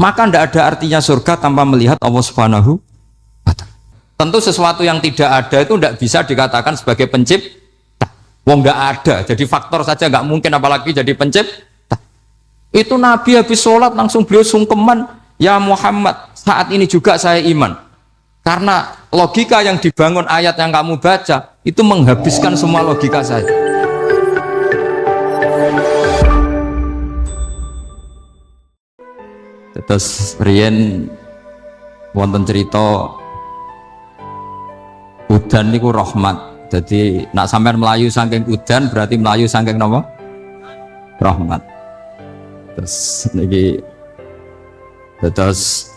maka tidak ada artinya surga tanpa melihat Allah Subhanahu wa Ta'ala. Tentu sesuatu yang tidak ada itu tidak bisa dikatakan sebagai pencipta. Wong nggak ada, jadi faktor saja nggak mungkin, apalagi jadi pencipta. Itu Nabi habis sholat langsung beliau sungkeman, ya Muhammad, saat ini juga saya iman. Karena logika yang dibangun ayat yang kamu baca itu menghabiskan semua logika saya. Terus riyen wonten cerita udan niku rahmat. Jadi nak sampean melayu saking udan berarti melayu saking napa? Rahmat. Terus niki terus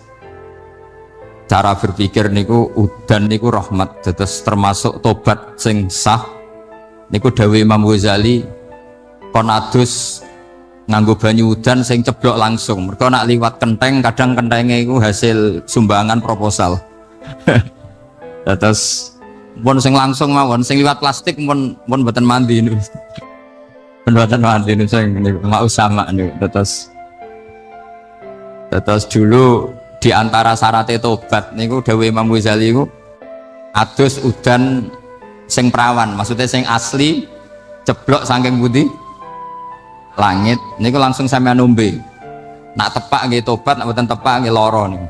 cara berpikir niku udan niku rahmat. Terus termasuk tobat sing sah niku dawuh Imam Ghazali kon adus nganggo banyu udan sing ceblok langsung. Mergo nak liwat kenteng kadang kentenge iku hasil sumbangan proposal. Terus pun sing langsung mawon, sing liwat plastik pun mboten mandi niku. Mboten mandi niku sing mau sama niku. Terus dulu di antara syarat tobat niku dawuh Imam Ghazali niku adus udan sing perawan, maksudnya sing asli ceblok saking putih langit niku langsung sampean nombe. Nak tepak nggih tobat, nak mboten tepak nggih lara niku.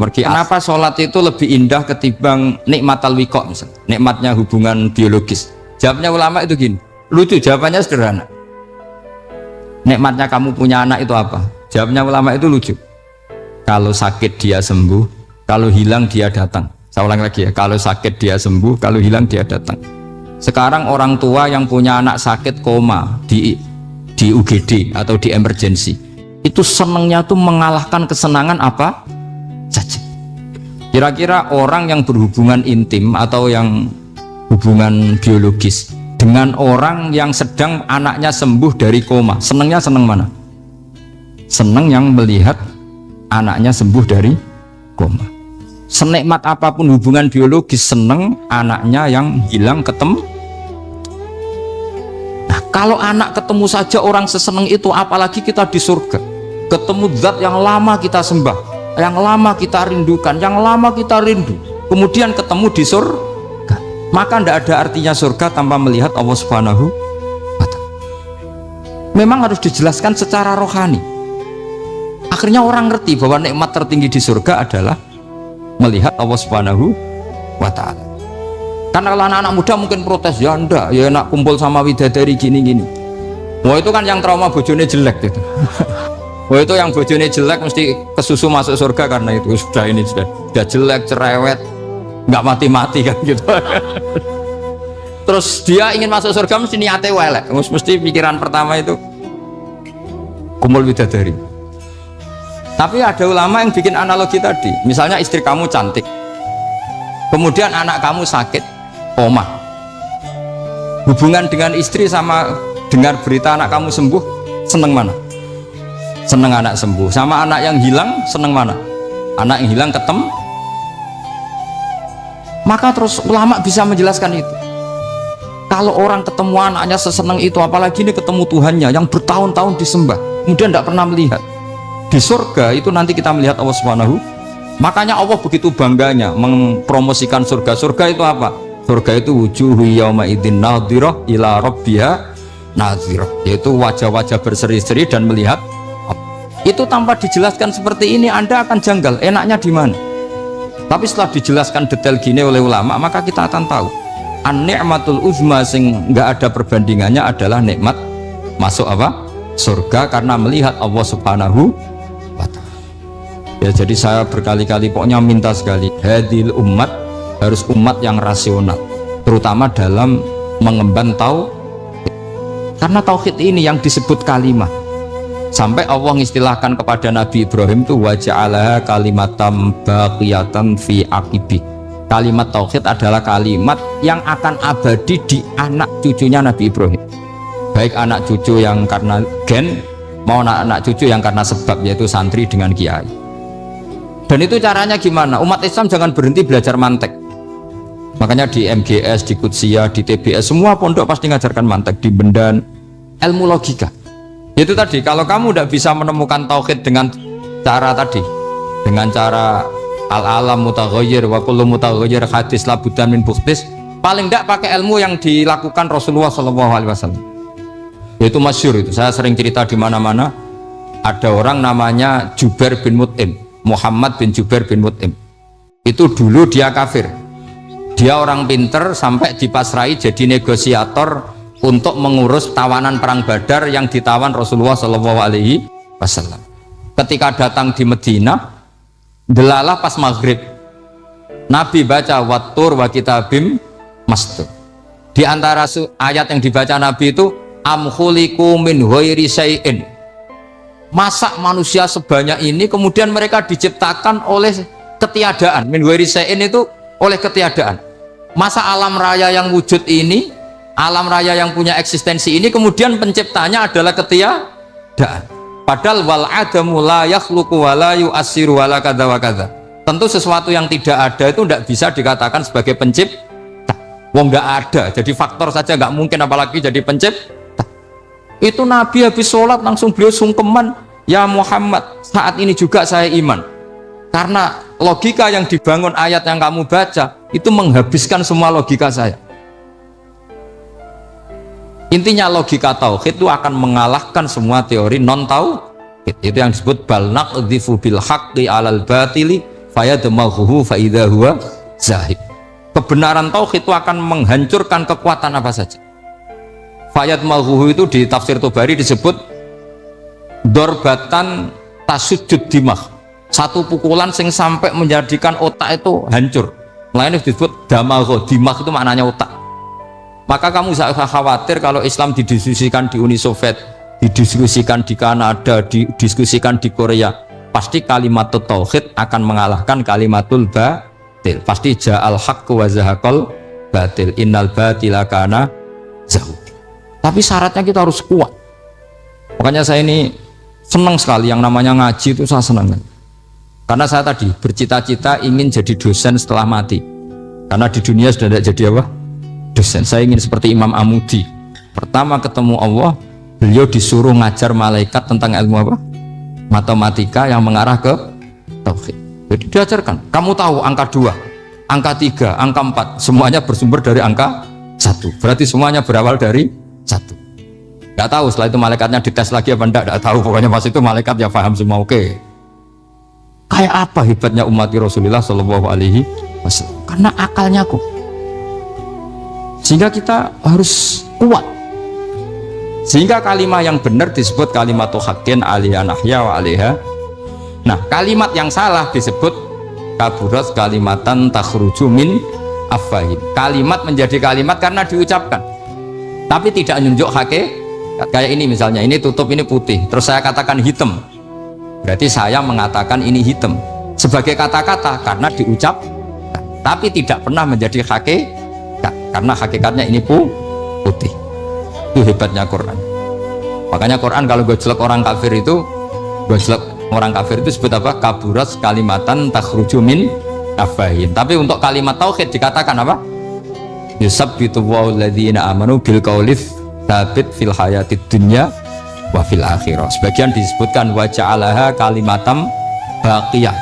Kenapa sholat itu lebih indah ketimbang nikmatal wiqo, misalnya nikmatnya hubungan biologis? Jawabnya ulama itu gini, lucu, jawabannya sederhana. Nikmatnya kamu punya anak itu apa? Jawabnya ulama itu lucu. Kalau sakit dia sembuh, kalau hilang dia datang. Saya ulang lagi ya, kalau sakit dia sembuh, kalau hilang dia datang. Sekarang orang tua yang punya anak sakit koma di UGD atau di emergency, itu senangnya tuh mengalahkan kesenangan apa saja. Kira-kira orang yang berhubungan intim atau yang hubungan biologis dengan orang yang sedang anaknya sembuh dari koma, senangnya senang mana? Senang yang melihat anaknya sembuh dari koma. Senikmat apapun hubungan biologis, senang anaknya yang hilang ketemu. Nah, kalau anak ketemu saja orang seseneng itu, apalagi kita di surga ketemu zat yang lama kita sembah, yang lama kita rindukan, yang lama kita rindu, kemudian ketemu di surga, maka tidak ada artinya surga tanpa melihat Allah Subhanahu wa Ta'ala. Memang harus dijelaskan secara rohani. Akhirnya orang ngerti bahwa nikmat tertinggi di surga adalah melihat Allah Subhanahu wa Ta'ala. Karena kalau anak-anak muda mungkin protes, ya enggak, ya enak kumpul sama widadari gini-gini. Wah itu kan yang trauma bojone jelek gitu. Wah itu yang bojone jelek mesti kesusu masuk surga karena itu sudah jelek, cerewet, nggak mati-mati kan gitu. Terus dia ingin masuk surga mesti niatnya welek, mesti pikiran pertama itu kumpul widadari. Tapi ada ulama yang bikin analogi tadi, misalnya istri kamu cantik, kemudian anak kamu sakit, koma. Hubungan dengan istri sama dengar berita anak kamu sembuh, seneng mana? Seneng anak sembuh. Sama anak yang hilang, seneng mana? Anak yang hilang ketemu. Maka terus ulama bisa menjelaskan itu. Kalau orang ketemu anaknya seseneng itu, apalagi ini ketemu Tuhannya yang bertahun-tahun disembah, kemudian tidak pernah melihat. Di surga itu nanti kita melihat Allah Subhanahu. Makanya Allah begitu bangganya mempromosikan surga. Surga itu apa? Surga itu wujuhu yauma idzin nadhirah ila rabbiha nadhirah, yaitu wajah-wajah berseri-seri dan melihat. Itu tanpa dijelaskan seperti ini Anda akan janggal, enaknya di mana? Tapi setelah dijelaskan detail gini oleh ulama, maka kita akan tahu an-ni'matul uzma sing nggak ada perbandingannya adalah nikmat masuk apa? Surga karena melihat Allah Subhanahu wa Ta'ala. Ya jadi saya berkali-kali pokoknya minta sekali, hadil umat harus umat yang rasional, terutama dalam mengemban tauhid. Karena tauhid ini yang disebut kalimah. Sampai Allah mengistilahkan kepada Nabi Ibrahim itu waja'alaha kalimatam baqiyatan fi aqibi. Kalimat tauhid adalah kalimat yang akan abadi di anak cucunya Nabi Ibrahim. Baik anak cucu yang karena gen mau anak cucu yang karena sebab, yaitu santri dengan kiai. Dan itu caranya gimana? Umat Islam jangan berhenti belajar mantek. Makanya di MGS, di Qudsiyah, di TBS semua pondok pasti ngajarkan mantek, di Bendan ilmu logika. Itu tadi, kalau kamu tidak bisa menemukan tauhid dengan cara tadi, dengan cara al-alam mutaghayyir wa kullu mutaghayyir hadis la budda min buktis, paling tidak pakai ilmu yang dilakukan Rasulullah SAW. Itu masyhur, itu saya sering cerita di mana-mana. Ada orang namanya Jubair bin Mut'im, Muhammad bin Jubair bin Mut'im. Itu dulu dia kafir, dia orang pinter sampai dipasrai jadi negosiator untuk mengurus tawanan perang Badar yang ditawan Rasulullah SAW. Ketika datang di Medina, delalah pas maghrib, Nabi baca wattur wa kitabim mastur. Di antara ayat yang dibaca Nabi itu am khuliqu min ghairi syai'in, masa manusia sebanyak ini kemudian mereka diciptakan oleh ketiadaan. Min ghairi syai'in itu oleh ketiadaan. Masa alam raya yang wujud ini, alam raya yang punya eksistensi ini kemudian penciptanya adalah ketiadaan. Padahal wal adamu la yakhluqu wa la yu'assiru wa la kadza wa kadza. Tentu sesuatu yang tidak ada itu tidak bisa dikatakan sebagai pencipta. Wong nggak ada, jadi faktor saja nggak mungkin, apalagi jadi pencipta. Itu Nabi habis sholat langsung beliau sungkeman, ya Muhammad, saat ini juga saya iman. Karena logika yang dibangun ayat yang kamu baca itu menghabiskan semua logika saya. Intinya logika tauhid itu akan mengalahkan semua teori non tauhid. Itu yang disebut bal naqdhifu bil haqqi 'alal batili fayadmaghuhu fa idza huwa zahib. Kebenaran tauhid itu akan menghancurkan kekuatan apa saja. Fayadmaghuhu itu di tafsir Tobari disebut dorbatan tasujud dimah, satu pukulan sing sampai menjadikan otak itu hancur. Lainnya disebut damagho, dimah itu maknanya otak. Maka kamu usah khawatir kalau Islam didiskusikan di Uni Soviet, didiskusikan di Kanada, didiskusikan di Korea, pasti kalimat tauhid akan mengalahkan kalimatul batil. Pasti ja'al haqqu wa zahaqal batil, innal batila kana zahuq. Tapi syaratnya kita harus kuat. Makanya saya ini senang sekali yang namanya ngaji, itu saya senang. Karena saya tadi bercita-cita ingin jadi dosen setelah mati. Karena di dunia sudah tidak jadi apa? Dosen. Saya ingin seperti Imam Amudi. Pertama ketemu Allah, beliau disuruh ngajar malaikat tentang ilmu apa? Matematika yang mengarah ke tauhid. Jadi diajarkan, kamu tahu angka 2, angka 3, angka 4, semuanya bersumber dari angka 1. Berarti semuanya berawal dari 1. Gak tahu setelah itu malaikatnya dites lagi apa enggak, tahu. Pokoknya pas itu malaikat ya paham semua. Oke. Kayak apa hebatnya umat Rasulullah Shallallahu Alaihi Wasallam? Karena akalnya kok. Sehingga kita harus kuat. Sehingga kalimat yang benar disebut kalimat haqqin alaiha nahya wa alaiha. Nah, kalimat yang salah disebut kaburat kalimatan takhruju min afwahim. Kalimat menjadi kalimat karena diucapkan, tapi tidak menunjuk hakikat. Kayak ini misalnya, ini tutup, ini putih, terus saya katakan hitam, berarti saya mengatakan ini hitam sebagai kata-kata karena diucap, tapi tidak pernah menjadi hakikat karena hakikatnya ini putih. Itu hebatnya Quran. Makanya Quran kalau gue jelek orang kafir itu, disebut apa? Kaburat kalimatan takhruju min afwahim. Tapi untuk kalimat tauhid dikatakan apa? Yusabbitu walladzina amanu bil qaulits tsabit fil hayatid dunya wa fil akhirah. Sebagian disebutkan wa ja'alaha kalimatam baqiyah.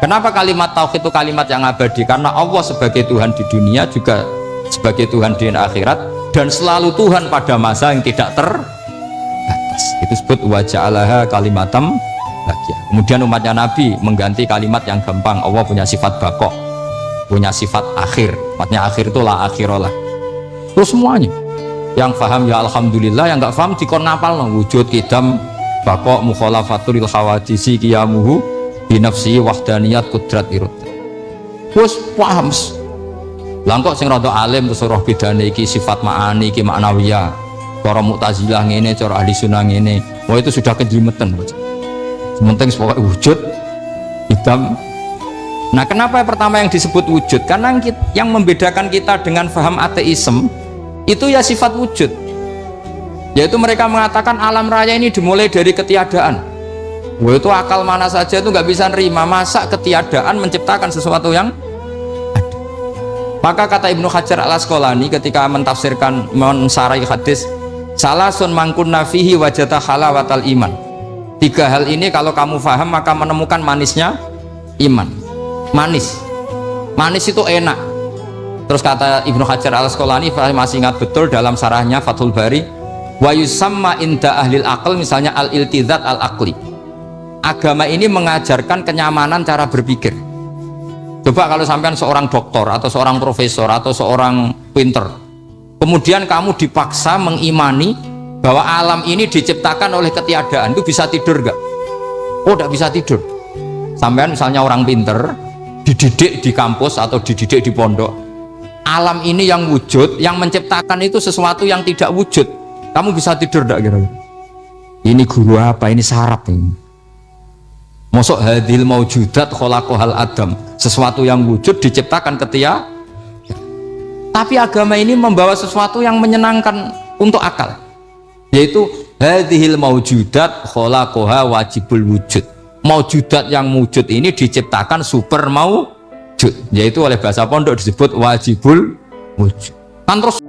Kenapa kalimat tauhid itu kalimat yang abadi? Karena Allah sebagai Tuhan di dunia juga sebagai Tuhan di akhirat, dan selalu Tuhan pada masa yang tidak terbatas. Itu disebut wa ja'alaha kalimatam baqiyah. Kemudian umatnya Nabi mengganti kalimat yang gampang. Allah punya sifat baqo, punya sifat akhir. Maksudnya akhir itu la akhirullah. Terus semuanya yang paham ya alhamdulillah, yang nggak paham dikon napal no. Wujud kidam baqo mukhalafatul khawadisi qiyamuhu binafsi wahdaniyat kudrat irut. Terus paham langkok sing rada alim terus roh bedane iki sifat ma'ani iki maknawiyah, cara Mu'tazilah ngene, cara ahli sunnah ngene. Wah itu sudah kejlimetan. Sementing pokoknya wujud hitam. Nah, kenapa pertama yang disebut wujud? Karena yang membedakan kita dengan paham ateisme itu ya sifat wujud, yaitu mereka mengatakan alam raya ini dimulai dari ketiadaan. Wah itu akal mana saja itu nggak bisa nerima, masa ketiadaan menciptakan sesuatu yang ada. Maka kata Ibnu Hajar al Asqalani ketika mentafsirkan mensarai hadis Salasun mangkunna fihi wajata halawatal iman. 3 hal ini kalau kamu faham maka menemukan manisnya iman. Manis itu enak. Terus kata Ibnu Hajar al-Asqalani, masih ingat betul dalam sarahnya Fathul Bari, wa yusamma inda ahlil aql, misalnya al-iltizat al-aqli. Agama ini mengajarkan kenyamanan cara berpikir. Coba kalau sampean seorang doktor atau seorang profesor atau seorang pinter, kemudian kamu dipaksa mengimani bahwa alam ini diciptakan oleh ketiadaan, itu bisa tidur gak? Oh, tidak bisa tidur. Sampean misalnya orang pinter dididik di kampus atau dididik di pondok, alam ini yang wujud, yang menciptakan itu sesuatu yang tidak wujud, kamu bisa tidur gak kira-kira? Ini guru apa? Ini sarap ini. Mosok hadil maujudat khalaqahal adam, sesuatu yang wujud diciptakan ketia. Tapi agama ini membawa sesuatu yang menyenangkan untuk akal, yaitu hadhil maujudat khalaqaha wajibul wujud. Maujudat yang wujud ini diciptakan super maujud, yaitu oleh bahasa pondok disebut wajibul wujud. Kan terus